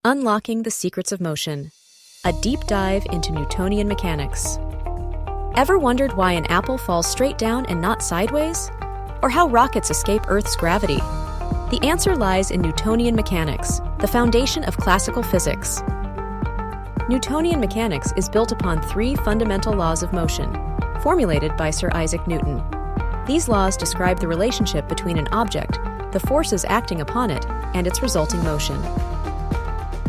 Unlocking the Secrets of Motion, a deep dive into Newtonian mechanics. Ever wondered why an apple falls straight down and not sideways? Or how rockets escape Earth's gravity? The answer lies in Newtonian mechanics, the foundation of classical physics. Newtonian mechanics is built upon three fundamental laws of motion, formulated by Sir Isaac Newton. These laws describe the relationship between an object, the forces acting upon it, and its resulting motion.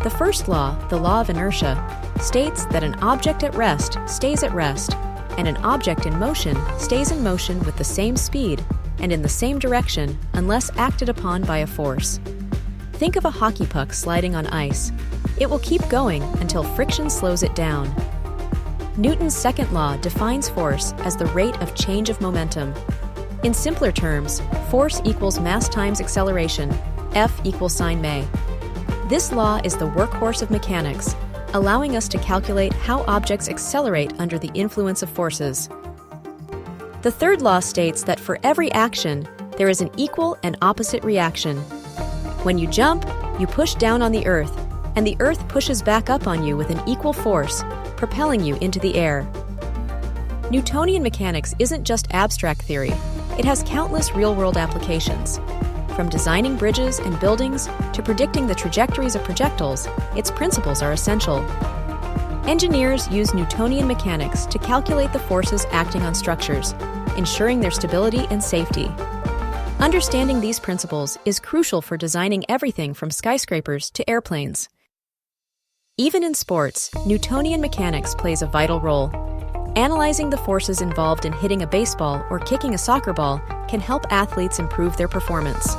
The first law, the law of inertia, states that an object at rest stays at rest, and an object in motion stays in motion with the same speed and in the same direction unless acted upon by a force. Think of a hockey puck sliding on ice. It will keep going until friction slows it down. Newton's second law defines force as the rate of change of momentum. In simpler terms, force equals mass times acceleration, F equals sine ma. This law is the workhorse of mechanics, allowing us to calculate how objects accelerate under the influence of forces. The third law states that for every action, there is an equal and opposite reaction. When you jump, you push down on the earth, and the earth pushes back up on you with an equal force, propelling you into the air. Newtonian mechanics isn't just abstract theory, it has countless real-world applications. From designing bridges and buildings to predicting the trajectories of projectiles, its principles are essential. Engineers use Newtonian mechanics to calculate the forces acting on structures, ensuring their stability and safety. Understanding these principles is crucial for designing everything from skyscrapers to airplanes. Even in sports, Newtonian mechanics plays a vital role. Analyzing the forces involved in hitting a baseball or kicking a soccer ball can help athletes improve their performance.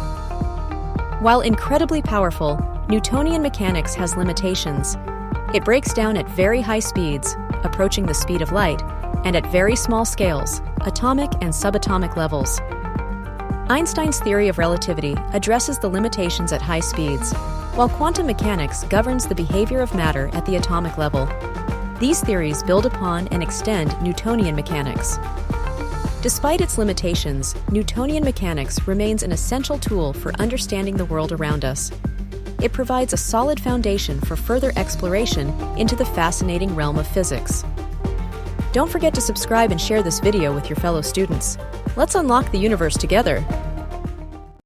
While incredibly powerful, Newtonian mechanics has limitations. It breaks down at very high speeds, approaching the speed of light, and at very small scales, atomic and subatomic levels. Einstein's theory of relativity addresses the limitations at high speeds, while quantum mechanics governs the behavior of matter at the atomic level. These theories build upon and extend Newtonian mechanics. Despite its limitations, Newtonian mechanics remains an essential tool for understanding the world around us. It provides a solid foundation for further exploration into the fascinating realm of physics. Don't forget to subscribe and share this video with your fellow students. Let's unlock the universe together.